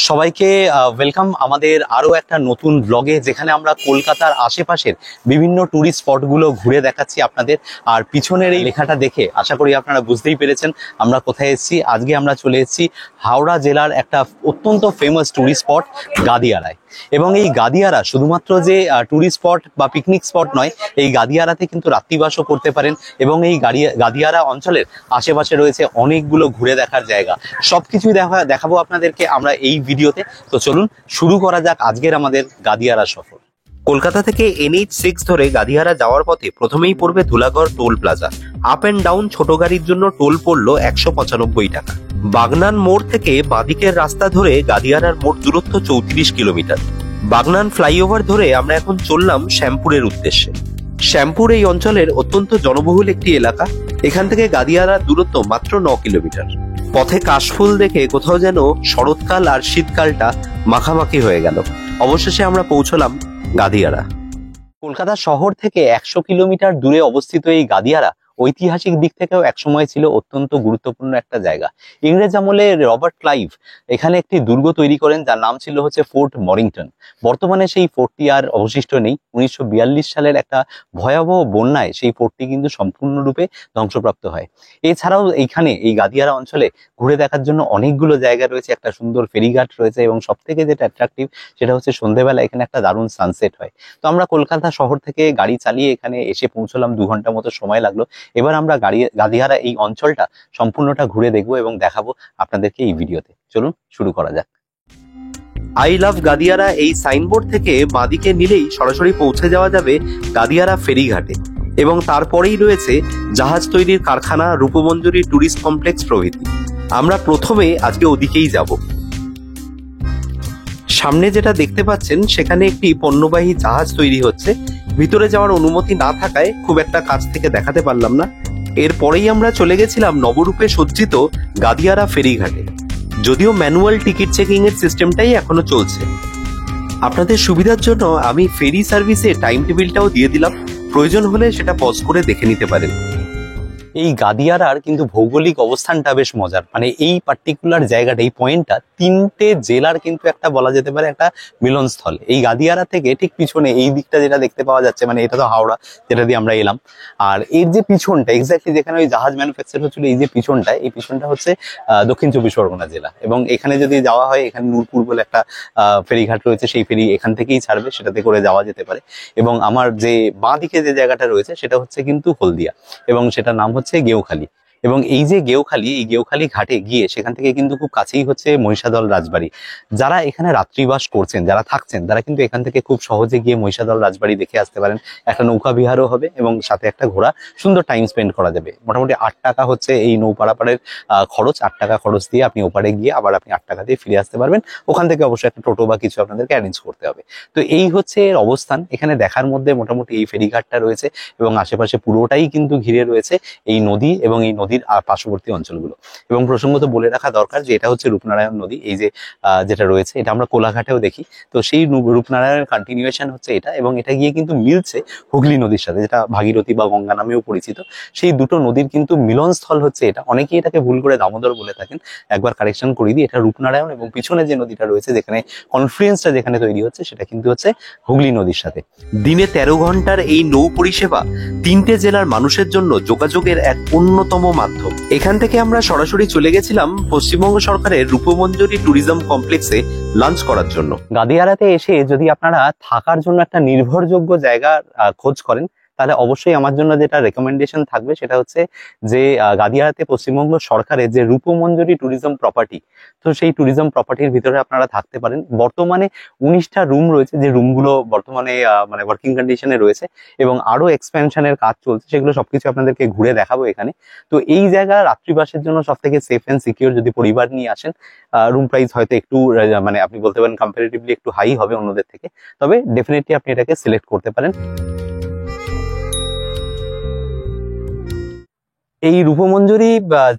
সবাইকে ওয়েলকাম আমাদের আরো একটা নতুন ব্লগে, যেখানে আমরা কলকাতার আশেপাশের বিভিন্ন টুরিস্ট স্পটগুলো ঘুরে দেখাচ্ছি আপনাদের। আর পিছনের এই লেখাটা দেখে আশা করি আপনারা বুঝতেই পেরেছেন আমরা কোথায় এসেছি। আজকে আমরা চলে এসেছি হাওড়া জেলার একটা অত্যন্ত ফেমাস টুরিস্ট স্পট গাদিয়ারায়। এবং এই গাদিয়ারা শুধুমাত্র যে টুরিস্ট স্পট বা পিকনিক স্পট নয়, এই গাদিয়ারাতে কিন্তু রাত্রিবাসও করতে পারেন। এবং এই গাদিয়ারা অঞ্চলের আশেপাশে রয়েছে অনেকগুলো ঘুরে দেখার জায়গা। সবকিছুই দেখাবো আপনাদেরকে আমরা এই ভিডিওতে। তো চলুন শুরু করা যাক আজকের আমাদের গাদিয়ারা সফর। কলকাতা থেকে NH6 ধরে গাদিয়ারা যাওয়ার পথে প্রথমেই পড়বে Dhulagarh toll plaza. Up and down ছোট গাড়ির জন্য টোল পড়লো 195 টাকা। বাগনান মোড় থেকে বাঁদিকের রাস্তা ধরে গাদিয়ারার মোট দূরত্ব 34 কিলোমিটার। বাগনান ফ্লাইওভার ধরে আমরা এখন চললাম শ্যামপুরের উদ্দেশ্যে। শ্যামপুর এই অঞ্চলের অত্যন্ত জনবহুল একটি এলাকা। এখান থেকে গাদিয়ারার দূরত্ব মাত্র 9 কিলোমিটার। পথে কাশফুল দেখে কোথাও যেন শরৎকাল আর শীতকালটা মাখামাখি হয়ে গেল। অবশেষে আমরা পৌঁছলাম গাদিয়ারা। কলকাতা শহর থেকে 100 কিলোমিটার দূরে অবস্থিত এই গাদিয়ারা ঐতিহাসিক দিক থেকেও একসময় ছিল অত্যন্ত গুরুত্বপূর্ণ একটা জায়গা। ইংরেজ আমলে রবার্ট ক্লাইভ এখানে একটি দুর্গ তৈরি করেন, যার নাম ছিল হচ্ছে ফোর্ট মরিংটন। বর্তমানে সেই ফোর্টটি আর অবশিষ্ট নেই। 1942 সালের একটা ভয়াবহ বন্যায় সেই ফোর্টটি কিন্তু সম্পূর্ণরূপে ধ্বংসপ্রাপ্ত হয়। এছাড়াও এইখানে এই গাদিয়ারা অঞ্চলে ঘুরে দেখার জন্য অনেকগুলো জায়গা রয়েছে। একটা সুন্দর ফেরিঘাট রয়েছে এবং সব থেকে যেটা অ্যাট্রাকটিভ সেটা হচ্ছে সন্ধ্যেবেলা এখানে একটা দারুণ সানসেট হয়। তো আমরা কলকাতা শহর থেকে গাড়ি চালিয়ে এখানে এসে পৌঁছলাম, 2 ঘন্টা মতো সময় লাগলো। এবার আমরা গাদিয়ারা এই অঞ্চলটা সম্পূর্ণটা ঘুরে দেখবো এবং দেখাবো আপনাদেরকে এই ভিডিওতে। চলুন শুরু করা যাক। আই লাভ গাদিয়ারা এই সাইনবোর্ড থেকে বাঁদিকে নিলেই সরাসরি পৌঁছে যাওয়া যাবে গাদিয়ারা ফেরিঘাটে। এবং তারপরেই রয়েছে জাহাজ তৈরির কারখানা, রূপমঞ্জরি ট্যুরিস্ট কমপ্লেক্স প্রভৃতি। আমরা প্রথমে আজকে ওদিকেই যাব। সামনে যেটা দেখতে পাচ্ছেন সেখানে একটি পণ্যবাহী জাহাজ তৈরি হচ্ছে। ভিতরে যাওয়ার অনুমতি না থাকায় খুব একটা কাছ থেকে দেখাতে পারলাম না। এরপরেই আমরা চলে গেছিলাম নবরূপে সজ্জিত গাদিয়ারা ফেরিঘাটে। যদিও ম্যানুয়াল টিকিট চেকিং এর সিস্টেমটাই এখনো চলছে। আপনাদের সুবিধার জন্য আমি ফেরি সার্ভিসে টাইম টেবিলটাও দিয়ে দিলাম, প্রয়োজন হলে সেটা পজ করে দেখে নিতে পারেন। এই গাদিয়ারার কিন্তু ভৌগোলিক অবস্থানটা বেশ মজার। মানে এই পার্টিকুলার জায়গাটা, এই পয়েন্টটা 3টে জেলার কিন্তু একটা বলা যেতে পারে একটা মিলনস্থল। এই গাদিয়ারা থেকে ঠিক পিছনে এই দিকটা যেটা দেখতে পাওয়া যাচ্ছে, মানে এটা তো হাওড়া যেটা দিয়ে আমরা এলাম। আর এর যে পিছনটা এক্স্যাক্টলি যেখানে ওই জাহাজ ম্যানুফ্যাকচার হচ্ছিল, এই যে পিছনটা, এই পিছনটা হচ্ছে দক্ষিণ চব্বিশ পরগনা জেলা। এবং এখানে যদি যাওয়া হয়, এখানে নূরপুর বলে একটা ফেরিঘাট রয়েছে, সেই ফেরি এখান থেকেই ছাড়বে, সেটাতে করে যাওয়া যেতে পারে। এবং আমার যে বাঁ দিকে যে জায়গাটা রয়েছে সেটা হচ্ছে কিন্তু হলদিয়া, এবং সেটার নাম হচ্ছে গেউখালী। এবং এই যে গেউখালী, এই গেউখালী ঘাটে গিয়ে সেখান থেকে কিন্তু খুব কাছেই হচ্ছে মহিষাদল রাজবাড়ি। যারা এখানে রাত্রিবাস করছেন, যারা থাকছেন, তারা কিন্তু এখান থেকে খুব সহজে গিয়ে মহিষাদল রাজবাড়ি দেখে আসতে পারেন। একটা নৌকা বিহারও হবে এবং সাথে একটা ঘোড়া, সুন্দর টাইম স্পেন্ড করা যাবে। মোটামুটি 8 টাকা হচ্ছে এই নৌ পারাপারের খরচ। 8 টাকা খরচ দিয়ে আপনি ওপারে গিয়ে আবার আপনি 8 টাকা দিয়ে ফিরে আসতে পারবেন। ওখান থেকে অবশ্যই একটা টোটো বা কিছু আপনাদেরকে অ্যারেঞ্জ করতে হবে। তো এই হচ্ছে এর অবস্থান। এখানে দেখার মধ্যে মোটামুটি এই ফেরিঘাটটা রয়েছে এবং আশেপাশে পুরোটাই কিন্তু ঘিরে রয়েছে এই নদী এবং এই নদীর পার্শ্ববর্তী অঞ্চলগুলো। এবং প্রসঙ্গত বলে রাখা দরকার যে এটা হচ্ছে রূপনারায়ণ নদী। এই যে যেটা রয়েছে এটা আমরা কোলাঘাটেও দেখি। তো সেই রূপনারায়ণের কন্টিনিউয়েশন হচ্ছে এটা, এবং এটা গিয়ে কিন্তু মিলছে হুগলি নদীর সাথে, যেটা ভাগীরথী বা গঙ্গা নামেও পরিচিত। সেই দুটো নদীর কিন্তু মিলনস্থল হচ্ছে এটা। অনেকেই এটাকে ভুল করে দামোদর বলে থাকেন, একবার কারেকশন করে দিই, এটা রূপনারায়ণ। এবং পিছনে যে নদীটা রয়েছে, যেখানে কনফ্লুয়েন্সটা যেখানে তৈরি হচ্ছে, সেটা কিন্তু হচ্ছে হুগলি নদীর সাথে। দিনে 13 ঘন্টার এই নৌ পরিষেবা 3টে জেলার মানুষের জন্য যোগাযোগের এক অন্যতম মাধ্যম। এখান থেকে আমরা সরাসরি চলে গেছিলাম পশ্চিমবঙ্গ সরকারের রূপমঞ্জরি ট্যুরিজম কমপ্লেক্সে লাঞ্চ করার জন্য। গাদিয়ারাতে এসে যদি আপনারা থাকার জন্য একটা নির্ভরযোগ্য জায়গা খোঁজ করেন, তাহলে অবশ্যই আমার জন্য যেটা রেকমেন্ডেশন থাকবে সেটা হচ্ছে যে গাদিয়ারাতে পশ্চিমবঙ্গ সরকারের যে রূপমঞ্জরি ট্যুরিজম প্রপার্টি, তো সেই ট্যুরিজম প্রপার্টির ভিতরে আপনারা থাকতে পারেন। বর্তমানে 19টা রুম রয়েছে, যে রুমগুলো বর্তমানে মানে ওয়ার্কিং কন্ডিশনে রয়েছে এবং আরো এক্সপেনশনের কাজ চলছে। সেগুলো সবকিছু আপনাদেরকে ঘুরে দেখাবো এখানে। তো এই জায়গা রাত্রিবাসের জন্য সব থেকে সেফ অ্যান্ড সিকিউর। যদি পরিবার নিয়ে আসেন, রুম প্রাইস হয়তো একটু মানে আপনি বলতে পারেন কম্পারেটিভলি একটু হাই হবে অন্যদের থেকে, তবে ডেফিনেটলি আপনি এটাকে সিলেক্ট করতে পারেন। এই রূপমঞ্জরি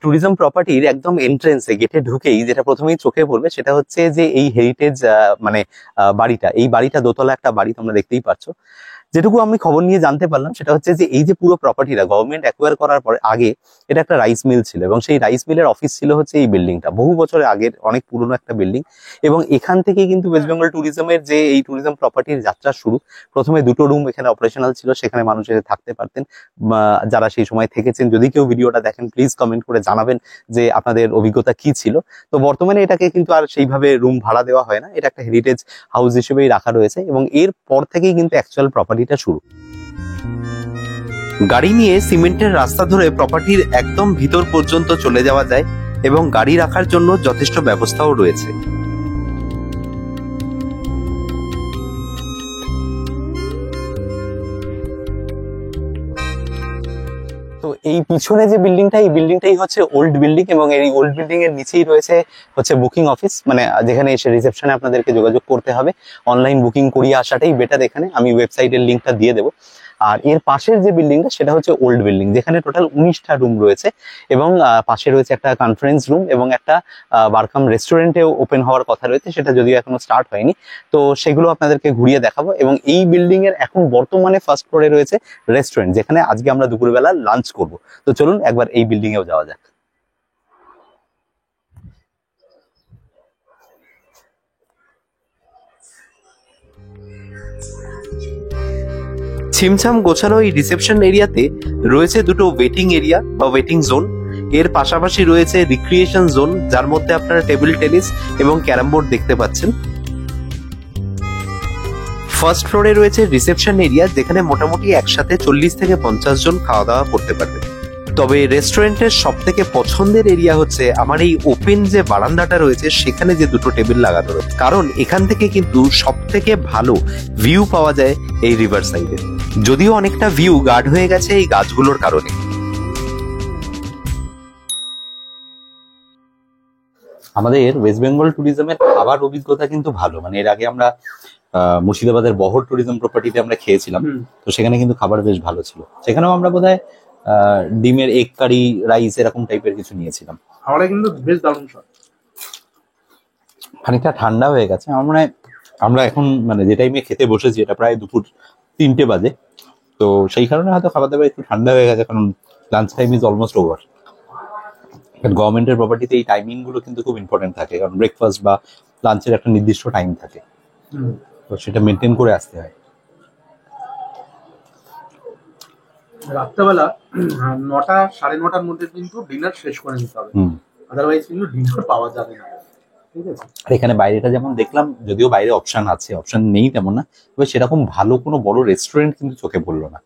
ট্যুরিজম প্রপার্টির একদম এন্ট্রেন্সে গেটে ঢুকেই যেটা প্রথমেই চোখে পড়বে সেটা হচ্ছে যে এই হেরিটেজ মানে বাড়িটা, এই বাড়িটা দোতলা একটা বাড়ি, তোমরা দেখতেই পাচ্ছ। যেটুকু আমি খবর নিয়ে জানতে পারলাম সেটা হচ্ছে যে এই যে পুরো প্রপার্টিটা গভর্নমেন্ট অ্যাকোয়ার করার পরে আগে এটা একটা রাইস মিল ছিল, এবং সেই রাইস মিলের অফিস ছিল হচ্ছে এই বিল্ডিংটা, বহু বছরের আগের অনেক পুরনো একটা বিল্ডিং। এবং এখান থেকেই কিন্তু ওয়েস্ট বেঙ্গল ট্যুরিজমের যে এই ট্যুরিজম প্রপার্টির যাত্রা শুরু। প্রথমে 2টো রুম এখানে অপারেশনাল ছিল, সেখানে মানুষ এসে থাকতে পারতেন। যারা সেই সময় থেকেছেন, যদি কেউ ভিডিওটা দেখেন প্লিজ কমেন্ট করে জানাবেন যে আপনাদের অভিজ্ঞতা কি ছিল। তো বর্তমানে এটাকে কিন্তু আর সেইভাবে রুম ভাড়া দেওয়া হয় না, এটা একটা হেরিটেজ হাউস হিসেবেই রাখা রয়েছে, এবং এর পর থেকেই কিন্তু অ্যাকচুয়াল প্রপার্টিটা শুরু। গাড়ি নিয়ে সিমেন্টের রাস্তা ধরে প্রপার্টির একদম ভিতর পর্যন্ত চলে যাওয়া যায়, এবং গাড়ি রাখার জন্য যথেষ্ট ব্যবস্থাও রয়েছে। তো এই পিছনে যে বিল্ডিংটা, এই বিল্ডিংটাই হচ্ছে ওল্ড বিল্ডিং, এবং এই ওল্ড বিল্ডিং এর নিচেই রয়েছে হচ্ছে বুকিং অফিস, মানে যেখানে এসে রিসেপশনে আপনাদেরকে যোগাযোগ করতে হবে। অনলাইন বুকিং করিয়ে আসাটাই বেটার, এখানে আমি ওয়েবসাইটের লিঙ্কটা দিয়ে দেবো। আর এর পাশের যে বিল্ডিংটা সেটা হচ্ছে ওল্ড বিল্ডিং, যেখানে টোটাল 19টা রুম রয়েছে, এবং পাশে রয়েছে একটা কনফারেন্স রুম এবং একটা বারকাম রেস্টুরেন্টেও ওপেন হওয়ার কথা রয়েছে, সেটা যদিও এখনো স্টার্ট হয়নি। তো সেগুলো আপনাদেরকে ঘুরিয়ে দেখাবো। এবং এই বিল্ডিং এর এখন বর্তমানে ফার্স্ট ফ্লোরে রয়েছে রেস্টুরেন্ট, যেখানে আজকে আমরা দুপুরবেলা লাঞ্চ করব। তো চলুন একবার এই বিল্ডিং এও যাওয়া যাক। ছিমছাম গোছানো এই রিসেপশন এরিয়াতে রয়েছে 2টো ওয়েটিং এরিয়া বা ওয়েটিং জোন। এর পাশাপাশি রয়েছে রিক্রিয়েশন জোন, যার মধ্যে আপনারা টেবিল টেনিস এবং ক্যারাম বোর্ড দেখতে পাচ্ছেন। ফার্স্ট ফ্লোরে রয়েছে রিসেপশন এরিয়া, যেখানে মোটামুটি একসাথে 40 থেকে 50 জন খাওয়া দাওয়া করতে পারবে। তবে রেস্টুরেন্টের সব থেকে পছন্দের এরিয়া হচ্ছে আমার এই ওপেন যে বারান্দাটা রয়েছে, সেখানে যে 2টো টেবিল লাগানো রয়েছে, কারণ এখান থেকে কিন্তু সব থেকে ভালো ভিউ পাওয়া যায় এই রিভার সাইডে। যদিও অনেকটা ভিউ গার্ড হয়ে গেছে এই গাছগুলোর কারণে। আমাদের ওয়েস্ট বেঙ্গল ট্যুরিজমের খাবার অভিজ্ঞতা কিন্তু ভালো, মানে এর আগে আমরা মুর্শিদাবাদের বহর ট্যুরিজম প্রপার্টিতে আমরা খেয়েছিলাম, তো সেখানে কিন্তু খাবার বেশ ভালো ছিল। সেখানেও আমরা বোধহয় ডিমের এগ কারি, রাইস এরকম টাইপের কিছু নিয়েছিলাম। খাবারটা কিন্তু বেশ দারুণ স্বাদ। খানিকটা ঠান্ডা হয়ে গেছে আমার মনে হয়। আমরা এখন মানে যে টাইমে খেতে বসেছি এটা প্রায় দুপুর 3টে বাজে, তো সেই কারণে হয়তো খাবার দাবার একটু ঠান্ডা হয়ে গেছে, কারণ lunch time is almost over. গভর্নমেন্টের প্রপার্টিতে এই টাইমিং গুলো কিন্তু খুব ইম্পর্টেন্ট থাকে, কারণ ব্রেকফাস্ট বা লাঞ্চের একটা নির্দিষ্ট টাইম থাকে, তো সেটা মেনটেন করে আসতে হয়। রাত্রেবেলা 9টা 9:30টার মধ্যে কিন্তু ডিনার শেষ করে নিতে হবে, আদারওয়াইজ কিন্তু ডিনার পাওয়া যাবে না। ঠিক আছে, আর এখানে বাইরেটা যেমন দেখলাম, যদিও বাইরে অপশন আছে, অপশন নেই তেমন না, তবে সেরকম ভালো কোনো বড় রেস্টুরেন্ট কিন্তু চোখে পড়লো না।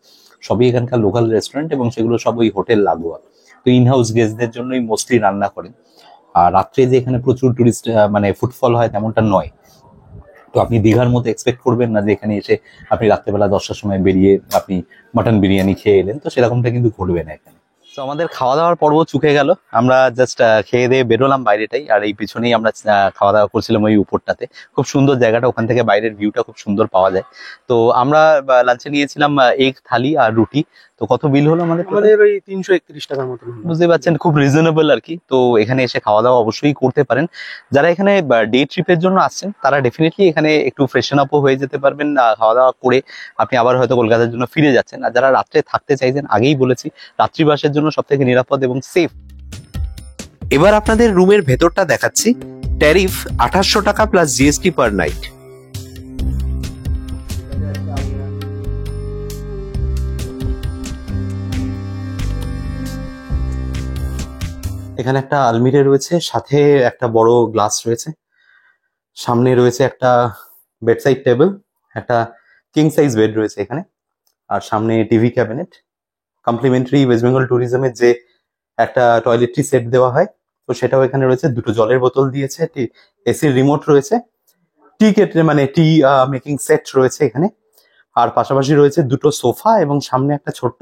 সবই এখানকার লোকাল রেস্টুরেন্ট, এবং সেগুলো সব ওই হোটেল লাগোয়া, তো ইনহাউস গেস্টদের জন্যই মোস্টলি রান্না করেন। আর রাত্রে যে এখানে প্রচুর টুরিস্ট মানে ফুটফল হয় তেমনটা নয়। তো আপনি দীঘার মতো এক্সপেক্ট করবেন না যে এখানে এসে আপনি রাত্রেবেলা 10টার সময় বেরিয়ে আপনি মাটন বিরিয়ানি খেয়ে এলেন, তো সেরকমটা কিন্তু ঘটবে না এখানে। তো আমাদের খাওয়া দাওয়ার পর্ব চুকে গেল, আমরা জাস্ট খেয়ে দিয়ে বেরোলাম বাইরেটাই, আর এই পিছনেই আমরা খাওয়া দাওয়া করছিলাম ওই উপরটাতে। খুব সুন্দর জায়গাটা, ওখান থেকে বাইরের ভিউটা খুব সুন্দর পাওয়া যায়। তো আমরা লাঞ্চে নিয়েছিলাম এগ থালি আর রুটি। তো কত বিল হলো আমাদের? ওই 331 টাকার মতো। বুঝতে পারছেন, খুব রিজনেবল আর কি। তো এখানে এসে খাওয়া দাওয়া অবশ্যই করতে পারেন। যারা এখানে ডে ট্রিপের জন্য আসছেন তারা ডেফিনেটলি এখানে একটু ফ্রেশন আপও হয়ে যেতে পারবেন, খাওয়া দাওয়া করে আপনি আবার হয়তো কলকাতার জন্য ফিরে যাচ্ছেন। আর যারা রাত্রে থাকতে চাইছেন, আগেই বলেছি রাত্রিবাসের জন্য সব থেকে নিরাপদ এবং সেফ। এবার আপনাদের রুমের ভেতরটা দেখাচ্ছি। ট্যারিফ 2800 টাকা প্লাস জিএসটি পার নাইট। এখানে একটা আলমিরা রয়েছে, সাথে একটা বড় গ্লাস রয়েছে, সামনে রয়েছে একটা বেডসাইড টেবিল, একটা কিং সাইজ বেড রয়েছে এখানে, আর সামনে TV cabinet. Complimentary West Bengal ট্যুরিজমের যে একটা টয়লেট্রি সেট দেওয়া হয়, তো সেটাও এখানে রয়েছে। 2টো জলের বোতল দিয়েছে, এসির রিমোট রয়েছে, টি কেটে মানে টি মেকিং সেট রয়েছে এখানে। আর পাশাপাশি রয়েছে 2টো সোফা, এবং সামনে একটা ছোট্ট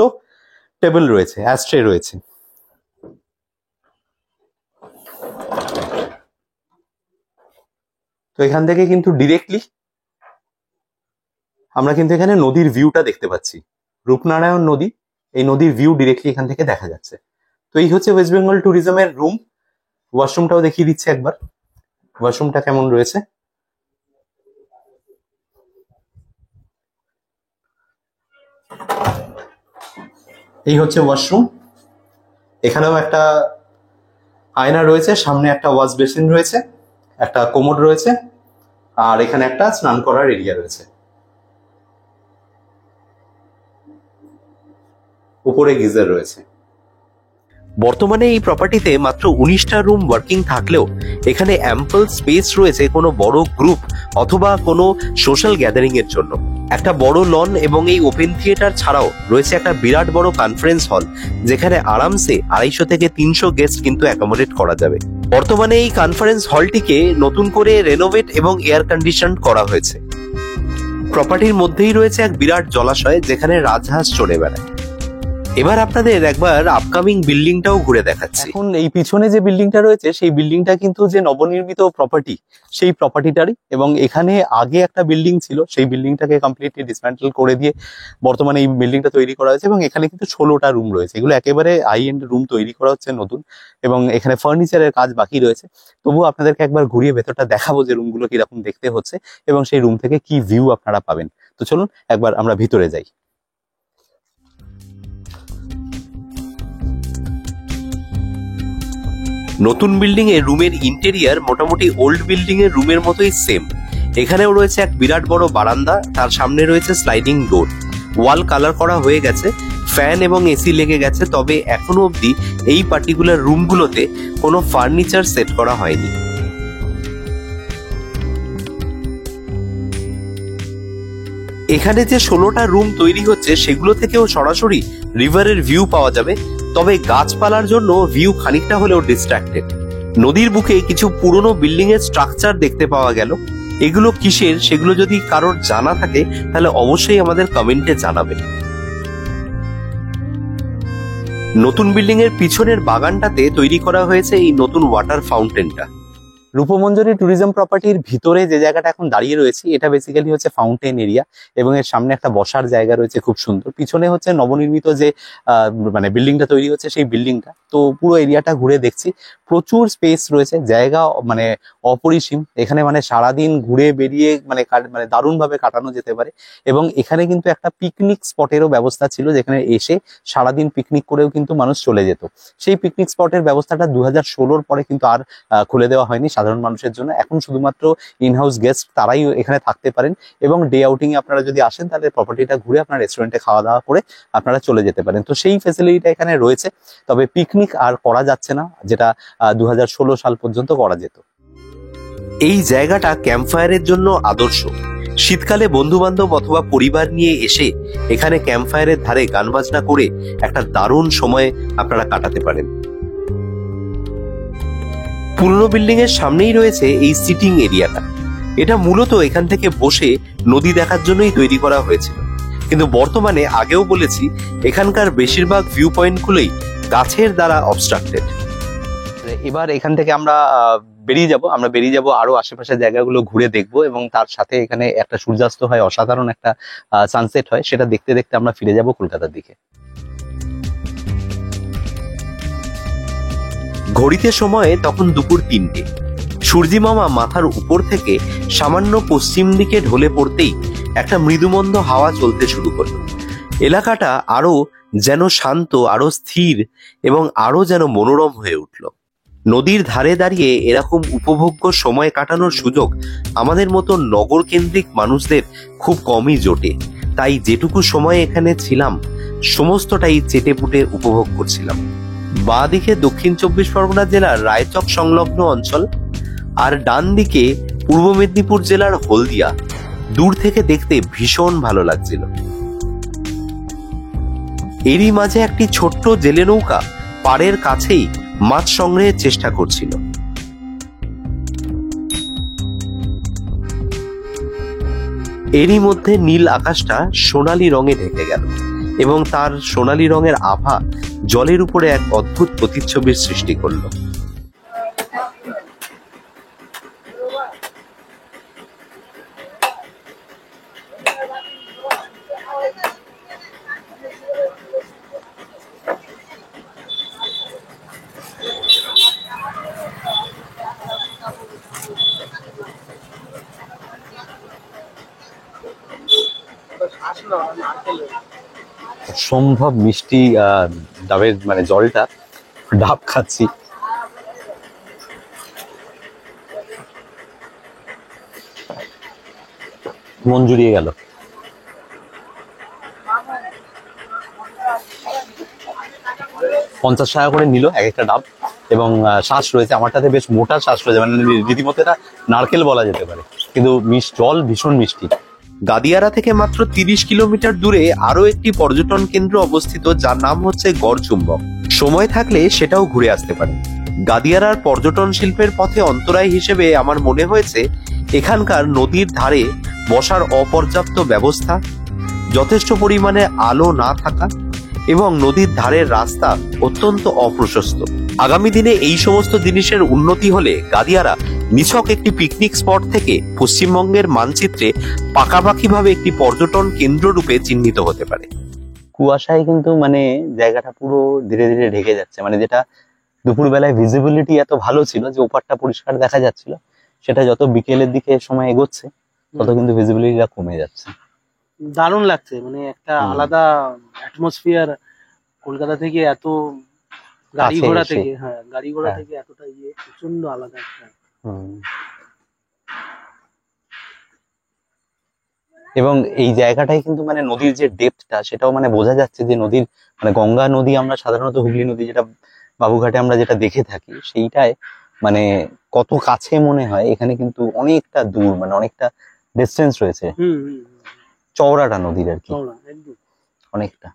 টেবিল রয়েছে, অ্যাশট্রে রয়েছে। তো এখান থেকে কিন্তু ডিরেক্টলি আমরা কিন্তু এখানে নদীর ভিউটা দেখতে পাচ্ছি, রূপনারায়ণ নদী। এই নদীর ভিউ ডিরেক্টলি এখান থেকে দেখা যাচ্ছে। তো এই হচ্ছে ওয়েস্ট বেঙ্গল ট্যুরিজমের রুম। ওয়াশরুমটাও দেখিয়ে দিচ্ছি একবার, ওয়াশরুমটা কেমন রয়েছে। এই হচ্ছে ওয়াশরুম। এখানেও একটা আয়না রয়েছে, সামনে একটা ওয়াশ বেসিন রয়েছে, একটা কোমোড রয়েছে, আর এখানে একটা স্নান করার এরিয়া রয়েছে। উপরে গিজার রয়েছে। বর্তমানে এই প্রপার্টিতে মাত্র 19টা রুম ওয়ার্কিং থাকলেও এখানে অ্যাম্পল স্পেস রয়েছে কোনো বড় গ্রুপ অথবা কোনো সোশ্যাল গ্যাদারিং এর জন্য। একটা বড় লন এবং এই ওপেন থিয়েটার ছাড়াও রয়েছে একটা বিরাট বড় কনফারেন্স হল, যেখানে আরামসে 250 থেকে 300 গেস্ট কিন্তু অ্যাকোমোডেট করা যাবে। বর্তমানে এই কনফারেন্স হলটিকে নতুন করে রেনোভেট এবং এয়ার কন্ডিশন করা হয়েছে। প্রপার্টির মধ্যেই রয়েছে এক বিরাট জলাশয়, যেখানে রাজহাঁস চড়ে বেড়ায়। এবার আপনাদের একবার আপকামিং বিল্ডিংটাও ঘুরে দেখাচ্ছি। এখন এই পিছনে যে বিল্ডিংটা রয়েছে সেই বিল্ডিংটা কিন্তু যে নবনির্মিত প্রপার্টি সেই প্রপার্টিটারই, এবং এখানে আগে একটা বিল্ডিং ছিল, সেই বিল্ডিংটাকে কমপ্লিটলি ডিসম্যান্টেল করে দিয়ে বর্তমানে এই বিল্ডিংটা তৈরি করা হয়েছে। এবং এখানে কিন্তু 16টা রুম রয়েছে, এগুলো একেবারে হাই এন্ড রুম তৈরি করা হচ্ছে নতুন, এবং এখানে ফার্নিচারের কাজ বাকি রয়েছে। তবুও আপনাদেরকে একবার ঘুরিয়ে ভেতরটা দেখাবো যে রুমগুলো কিরকম দেখতে হচ্ছে এবং সেই রুম থেকে কি ভিউ আপনারা পাবেন। তো চলুন একবার আমরা ভিতরে যাই। নতুন বিল্ডিং এর রুমের ইন্টেরিয়ার মোটামুটি ওল্ড বিল্ডিং এর রুমের মতোই সেম। এখানেও রয়েছে এক বিরাট বড় বারান্দা, তার সামনে রয়েছে স্লাইডিং ডোর। ওয়াল কালার করা হয়ে গেছে, ফ্যান এবং এসি লেগে গেছে, তবে এখনো অবধি এই পার্টিকুলার রুমগুলোতে কোনো ফার্নিচার সেট করা হয়নি। এখানে যে 16টা রুম তৈরি হচ্ছে সেগুলো থেকেও সরাসরি রিভারের ভিউ পাওয়া যাবে, তবে গাছপালার জন্য ভিউ খানিকটা হলেও ডিস্ট্রাক্টেড। নদীর বুকে কিছু পুরনো বিল্ডিং এর স্ট্রাকচার দেখতে পাওয়া গেল। এগুলো কিসের সেগুলো যদি কারোর জানা থাকে তাহলে অবশ্যই আমাদের কমেন্টে জানাবেন। নতুন বিল্ডিং এর পিছনের বাগানটাতে তৈরি করা হয়েছে এই নতুন ওয়াটার ফাউন্টেনটা। রূপমঞ্জরি ট্যুরিজম প্রপার্টির ভিতরে যে জায়গাটা এখন দাঁড়িয়ে রয়েছে এটা বেসিক্যালি হচ্ছে ফাউন্টেন এরিয়া, এবং এর সামনে একটা বসার জায়গা রয়েছে খুব সুন্দর। পিছনে হচ্ছে নবনির্মিত যে মানে বিল্ডিংটা তৈরি হচ্ছে সেই বিল্ডিংটা। তো পুরো এরিয়াটা ঘুরে দেখছি, প্রচুর স্পেস রয়েছে, জায়গা মানে অপরিসীম। এখানে মানে সারাদিন ঘুরে বেরিয়ে মানে দারুণভাবে কাটানো যেতে পারে। এবং এখানে কিন্তু একটা পিকনিক স্পটেরও ব্যবস্থা ছিল, যেখানে এসে সারাদিন পিকনিক করেও কিন্তু মানুষ চলে যেত। সেই পিকনিক স্পটের ব্যবস্থাটা 2016 পরে কিন্তু আর খুলে দেওয়া হয়নি সাধারণ মানুষের জন্য। এখন শুধুমাত্র ইনহাউস গেস্ট তারাই এখানে থাকতে পারেন, এবং ডে আউটিং এ আপনারা যদি আসেন তাহলে প্রপার্টিটা ঘুরে আপনার রেস্টুরেন্টে খাওয়া দাওয়া করে আপনারা চলে যেতে পারেন। তো সেই ফ্যাসিলিটিটা এখানে রয়েছে, তবে পিকনিক আর করা যাচ্ছে না, যেটা 2016 সাল পর্যন্ত করা যেত। এই জায়গাটা ক্যাম্পফায়ারের জন্য আদর্শ। শীতকালে বন্ধু বান্ধব অথবা পরিবার নিয়ে এসে এখানে ক্যাম্পফায়ারের ধারে গান বাজনা করে একটা দারুণ সময় আপনারা কাটাতে পারেন। পুরনো বিল্ডিং এর সামনেই রয়েছে এই সিটিং এরিয়াটা। এটা মূলত এখান থেকে বসে নদী দেখার জন্যই তৈরি করা হয়েছিল, কিন্তু বর্তমানে আগেও বলেছি এখানকার বেশিরভাগ ভিউ পয়েন্ট গুলোই গাছের দ্বারা অবস্ট্রাক্টেড। এবার এখান থেকে আমরা বেরিয়ে যাব আরো আশেপাশের জায়গাগুলো ঘুরে দেখব, এবং তার সাথে এখানে একটা সূর্যাস্ত হয়, অসাধারণ একটা সানসেট হয়, সেটা দেখতে দেখতে আমরা ফিরে যাব কলকাতার দিকে। ঘড়িতে সময়ে তখন দুপুর 3টে। সূর্যি মামা মাথার উপর থেকে সামান্য পশ্চিম দিকে ঢলে পড়তেই একটা মৃদুমন্দ হাওয়া চলতে শুরু করলো। এলাকাটা আরো যেন শান্ত, আরো স্থির এবং আরো যেন মনোরম হয়ে উঠল। নদীর ধারে দাঁড়িয়ে এরকম উপভোগ্য সময় কাটানোর সুযোগ আমাদের মতো নগর কেন্দ্রিক মানুষদের খুব কমই জোটে। তাই যেটুকু সময় এখানে ছিলাম সমস্তটাই চেটেপুটে উপভোগ করছিলাম। বাঁ দিকে দক্ষিণ 24 পরগনা জেলার রায়চক সংলগ্ন অঞ্চল, আর ডান দিকে পূর্ব মেদিনীপুর জেলার হলদিয়া। দূর থেকে দেখতে ভীষণ ভালো লাগছিল। এরই মাঝে একটি ছোট্ট জেলে নৌকা পাড়ের কাছেই মাছ সংগ্রহের চেষ্টা করছিল। এরই মধ্যে নীল আকাশটা সোনালী রঙে ঢেকে গেল, এবং তার সোনালী রঙের আভা জলের উপরে এক অদ্ভুত প্রতিচ্ছবির সৃষ্টি করলো। অসম্ভব মিষ্টি ডাবের মানে জলটা, ডাব খাচ্ছি। মন জুড়িয়ে গেল। ৳50 করে নিল এক একটা ডাব, এবং শ্বাস রয়েছে, আমারটাতে বেশ মোটা শ্বাস রয়েছে, মানে রীতিমতো এটা নারকেল বলা যেতে পারে, কিন্তু জল ভীষণ মিষ্টি। গাদিয়ারা থেকে মাত্র 30 কিলোমিটার দূরে আরো একটি পর্যটন কেন্দ্র অবস্থিত, যার নাম হচ্ছে গড়চুম্বক। সময় থাকলে সেটাও ঘুরে আসতে পারে। গাদিয়ারার পর্যটন শিল্পের পথে অন্তরায় হিসেবে আমার মনে হয়েছে এখানকার নদীর ধারে বসার অপর্যাপ্ত ব্যবস্থা, যথেষ্ট পরিমাণে আলো না থাকা, এবং নদীর ধারের রাস্তা অত্যন্ত অপ্রশস্ত। আগামী দিনে এই সমস্ত জিনিসের উন্নতি হলে গাদিয়ারা নিছক একটি পিকনিক স্পট থেকে পশ্চিমবঙ্গের মানচিত্রে পাকাপাকিভাবে একটি পর্যটন কেন্দ্র রূপে চিহ্নিত হতে পারে। কুয়াশায় কিন্তু মানে জায়গাটা পুরো ধীরে ধীরে ঢেকে যাচ্ছে, মানে যেটা দুপুরবেলায় ভিজিবিলিটি এত ভালো ছিল যে ওপারটা পরিষ্কার দেখা যাচ্ছিল, সেটা যত বিকেলের দিকে সময় এগোচ্ছে তত কিন্তু ভিজিবিলিটিটা কমে যাচ্ছে। দারুণ লাগছে, মানে একটা আলাদা অ্যাটমসফিয়ার। কলকাতা থেকে এত গাড়ি ঘোড়া থেকে, গাড়ি ঘোড়া থেকে এতটা প্রচন্ড আলাদা একটা। এবং এই জায়গাটাই কিন্তু মানে নদীর যে ডেপথটা, সেটাও মানে বোঝা যাচ্ছে যে নদীর মানে গঙ্গা নদী আমরা সাধারণত হুগলি নদী যেটা বাবুঘাটে আমরা যেটা দেখে থাকি, সেইটাই মানে কত কাছে মনে হয়, এখানে কিন্তু অনেকটা দূর, মানে অনেকটা ডিস্টেন্স রয়েছে। চওড়াটা নদীর আর কি অনেকটা।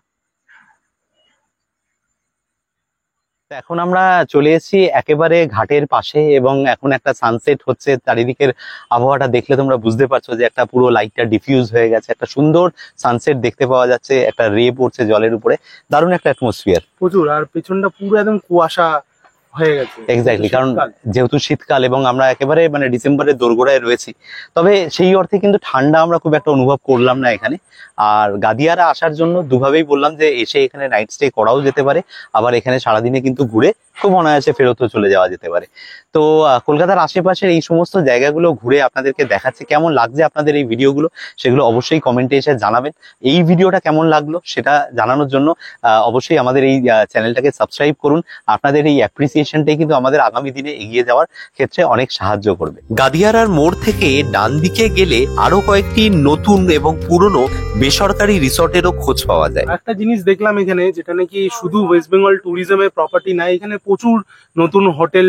এখন আমরা চলে এসেছি একেবারে ঘাটের পাশে, এবং এখন একটা সানসেট হচ্ছে। চারিদিকের আবহাওয়াটা দেখলে তোমরা বুঝতে পারছো যে একটা পুরো লাইটটা ডিফিউজ হয়ে গেছে, একটা সুন্দর সানসেট দেখতে পাওয়া যাচ্ছে, একটা রে পড়ছে জলের উপরে, দারুণ একটা অ্যাটমসফিয়ার প্রচুর। আর পেছনটা পুরো একদম কুয়াশা হয়ে গেছে। এক্স্যাক্টলি, কারণ যেহেতু শীতকাল এবং আমরা একেবারে মানে ডিসেম্বরের দোরগোড়ায় রয়েছি, তবে সেই অর্থে কিন্তু ঠান্ডা আমরা খুব একটা অনুভব করলাম না এখানে। আর গাদিয়ারা আসার জন্য দুভাবেই বললাম যে এসে এখানে নাইট স্টে করাও যেতে পারে, আবার এখানে সারাদিনে কিন্তু ঘুরে খুব অনায়াসে ফেরতও চলে যাওয়া যেতে পারে। তো কলকাতার আশেপাশের এই সমস্ত জায়গাগুলো ঘুরে আপনাদেরকে দেখাচ্ছে। কেমন লাগছে আপনাদের এই ভিডিওগুলো, সেগুলো অবশ্যই কমেন্টে এসে জানাবেন। এই ভিডিওটা কেমন লাগলো সেটা জানানোর জন্য অবশ্যই আমাদের এই চ্যানেলটাকে সাবস্ক্রাইব করুন। আপনাদের এই অ্যাপ্রিসিয়েশনটাই কিন্তু আমাদের আগামী দিনে এগিয়ে যাওয়ার ক্ষেত্রে অনেক সাহায্য করবে। গাদিয়ারার মোড় থেকে ডান দিকে গেলে আরো কয়েকটি নতুন এবং পুরনো বেসরকারি রিসর্টেরও খোঁজ পাওয়া যায়। একটা জিনিস দেখলাম এখানে, যেটা নাকি শুধু ওয়েস্ট বেঙ্গল ট্যুরিজমের প্রপার্টি নাই, এখানে প্রচুর নতুন হোটেল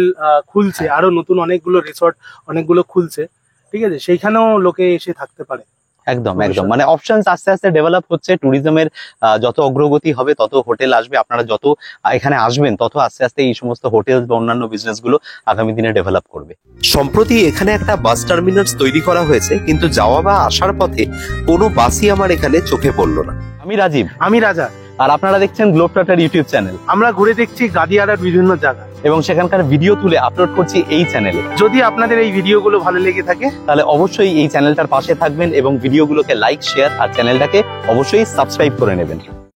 খুলছে, আরো নতুন অনেকগুলো রিসর্ট অনেকগুলো খুলছে। ঠিক আছে, সেইখানেও লোকে এসে থাকতে পারে। একদম একদম, মানে অপশনস আস্তে আস্তে ডেভেলপ হচ্ছে। ট্যুরিজমের যত অগ্রগতি হবে তত হোটেল আসবে, আপনারা যত এখানে আসবেন তত আস্তে আস্তে এই সমস্ত হোটেল বা অন্যান্য বিজনেস গুলো আগামী দিনে ডেভেলপ করবে। সম্প্রতি এখানে একটা বাস টার্মিনাস তৈরি করা হয়েছে, কিন্তু যাওয়া বা আসার পথে কোনো বাসই আমার এখানে চোখে পড়লো না। আমি রাজীব। আমি রাজা। আর আপনারা দেখছেন গ্লোবট্রটার ইউটিউব চ্যানেল। আমরা ঘুরে দেখছি গাদিয়ারার বিভিন্ন জায়গা এবং সেখানকার ভিডিও তুলে আপলোড করছি এই চ্যানেলে। যদি আপনাদের এই ভিডিওগুলো ভালো লেগে থাকে তাহলে অবশ্যই এই চ্যানেলটার পাশে থাকবেন এবং ভিডিওগুলোকে লাইক, শেয়ার আর চ্যানেলটাকে অবশ্যই সাবস্ক্রাইব করে নেবেন।